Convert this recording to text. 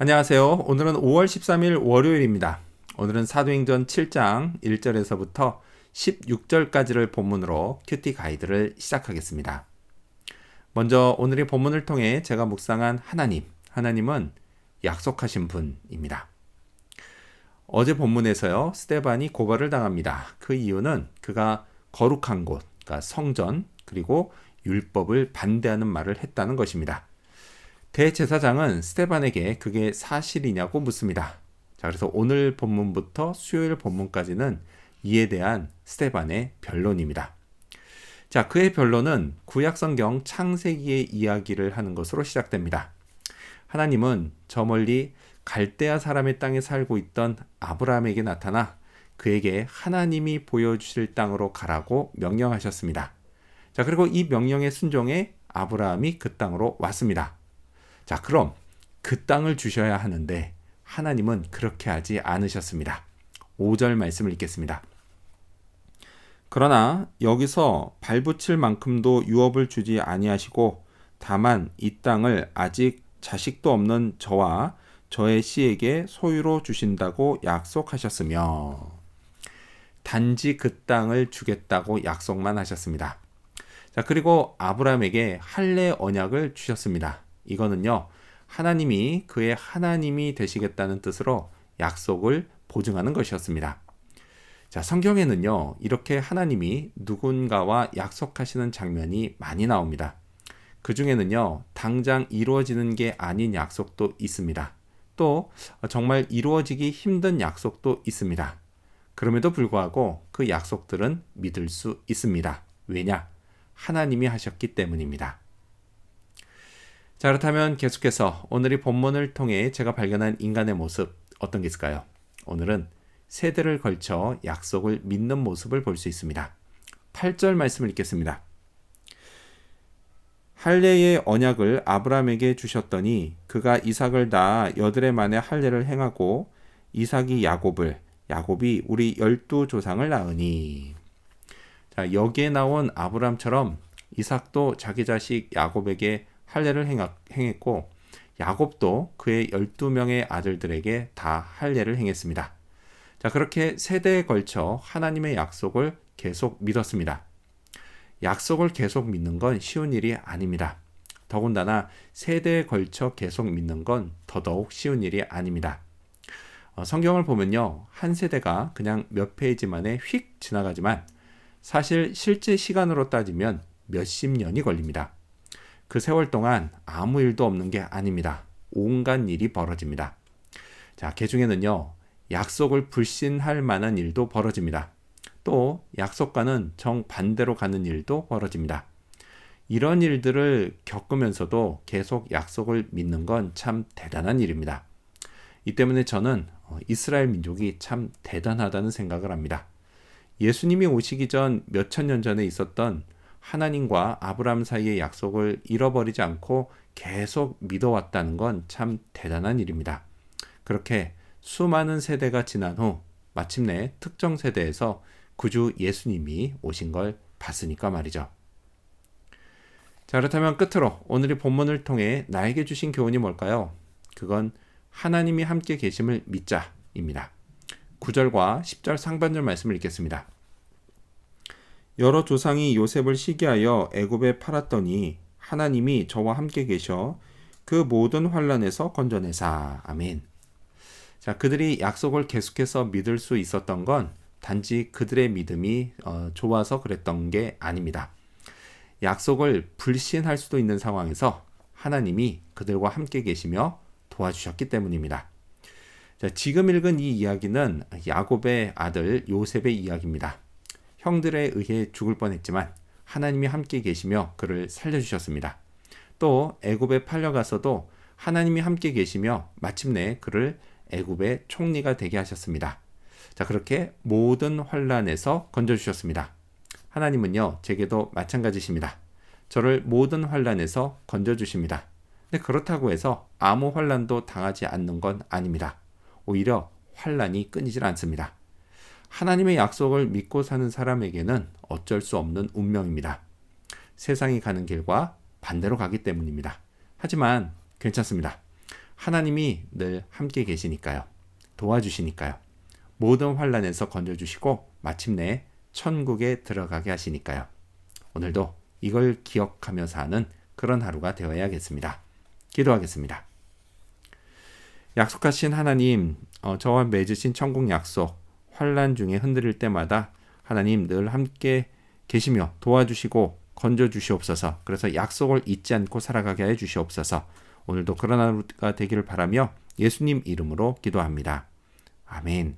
안녕하세요. 오늘은 5월 13일 월요일입니다. 오늘은 사도행전 7장 1절에서부터 16절까지를 본문으로 큐티 가이드를 시작하겠습니다. 먼저 오늘의 본문을 통해 제가 묵상한 하나님은 약속하신 분입니다. 어제 본문에서요, 스데반이 고발을 당합니다. 그 이유는 그가 거룩한 곳, 그러니까 성전, 그리고 율법을 반대하는 말을 했다는 것입니다. 대제사장은 스데반에게 그게 사실이냐고 묻습니다. 자, 그래서 오늘 본문부터 수요일 본문까지는 이에 대한 스데반의 변론입니다. 자, 그의 변론은 구약성경 창세기의 이야기를 하는 것으로 시작됩니다. 하나님은 저 멀리 갈대아 사람의 땅에 살고 있던 아브라함에게 나타나 그에게 하나님이 보여주실 땅으로 가라고 명령하셨습니다. 자, 그리고 이 명령에 순종해 아브라함이 그 땅으로 왔습니다. 자, 그럼 그 땅을 주셔야 하는데 하나님은 그렇게 하지 않으셨습니다. 5절 말씀을 읽겠습니다. 그러나 여기서 발붙일 만큼도 유업을 주지 아니하시고 다만 이 땅을 아직 자식도 없는 저와 저의 씨에게 소유로 주신다고 약속하셨으며 단지 그 땅을 주겠다고 약속만 하셨습니다. 자, 그리고 아브라함에게 할례 언약을 주셨습니다. 이거는요, 하나님이 그의 하나님이 되시겠다는 뜻으로 약속을 보증하는 것이었습니다. 자, 성경에는요, 이렇게 하나님이 누군가와 약속하시는 장면이 많이 나옵니다. 그 중에는요, 당장 이루어지는 게 아닌 약속도 있습니다. 또 정말 이루어지기 힘든 약속도 있습니다. 그럼에도 불구하고 그 약속들은 믿을 수 있습니다. 왜냐? 하나님이 하셨기 때문입니다. 자, 그렇다면 계속해서 오늘의 본문을 통해 제가 발견한 인간의 모습 어떤 게 있을까요? 오늘은 세대를 걸쳐 약속을 믿는 모습을 볼 수 있습니다. 8절 말씀을 읽겠습니다. 할례의 언약을 아브라함에게 주셨더니 그가 이삭을 낳아 여드레 만에 할례를 행하고 이삭이 야곱이 우리 12조상을 낳으니. 자, 여기에 나온 아브라함처럼 이삭도 자기 자식 야곱에게 할례를 행했고 야곱도 그의 12명의 아들들에게 다 할례를 행했습니다. 자, 그렇게 세대에 걸쳐 하나님의 약속을 계속 믿었습니다. 약속을 계속 믿는 건 쉬운 일이 아닙니다. 더군다나 세대에 걸쳐 계속 믿는 건 더더욱 쉬운 일이 아닙니다. 성경을 보면요, 한 세대가 그냥 몇 페이지 만에 휙 지나가지만 사실 실제 시간으로 따지면 몇십 년이 걸립니다. 그 세월 동안 아무 일도 없는 게 아닙니다. 온갖 일이 벌어집니다. 자, 그 중에는요, 약속을 불신할 만한 일도 벌어집니다. 또 약속과는 정반대로 가는 일도 벌어집니다. 이런 일들을 겪으면서도 계속 약속을 믿는 건 참 대단한 일입니다. 이 때문에 저는 이스라엘 민족이 참 대단하다는 생각을 합니다. 예수님이 오시기 전 몇천 년 전에 있었던 하나님과 아브라함 사이의 약속을 잃어버리지 않고 계속 믿어왔다는 건 참 대단한 일입니다. 그렇게 수많은 세대가 지난 후 마침내 특정 세대에서 구주 예수님이 오신 걸 봤으니까 말이죠. 자, 그렇다면 끝으로 오늘의 본문을 통해 나에게 주신 교훈이 뭘까요? 그건 하나님이 함께 계심을 믿자입니다. 9절과 10절 상반절 말씀을 읽겠습니다. 여러 조상이 요셉을 시기하여 애굽에 팔았더니 하나님이 저와 함께 계셔 그 모든 환난에서 건져내사. 아멘. 자, 그들이 약속을 계속해서 믿을 수 있었던 건 단지 그들의 믿음이 좋아서 그랬던 게 아닙니다. 약속을 불신할 수도 있는 상황에서 하나님이 그들과 함께 계시며 도와주셨기 때문입니다. 자, 지금 읽은 이 이야기는 야곱의 아들 요셉의 이야기입니다. 형들에 의해 죽을 뻔했지만 하나님이 함께 계시며 그를 살려주셨습니다. 또 애굽에 팔려가서도 하나님이 함께 계시며 마침내 그를 애굽의 총리가 되게 하셨습니다. 자, 그렇게 모든 환난에서 건져주셨습니다. 하나님은요, 제게도 마찬가지십니다. 저를 모든 환난에서 건져주십니다. 근데 그렇다고 해서 아무 환난도 당하지 않는 건 아닙니다. 오히려 환난이 끊이질 않습니다. 하나님의 약속을 믿고 사는 사람에게는 어쩔 수 없는 운명입니다. 세상이 가는 길과 반대로 가기 때문입니다. 하지만 괜찮습니다. 하나님이 늘 함께 계시니까요. 도와주시니까요. 모든 환난에서 건져주시고 마침내 천국에 들어가게 하시니까요. 오늘도 이걸 기억하며 사는 그런 하루가 되어야겠습니다. 기도하겠습니다. 약속하신 하나님, 저와 맺으신 천국 약속, 환난 중에 흔들릴 때마다 하나님 늘 함께 계시며 도와주시고 건져주시옵소서. 그래서 약속을 잊지 않고 살아가게 해 주시옵소서. 오늘도 그런 하루가 되기를 바라며 예수님 이름으로 기도합니다. 아멘.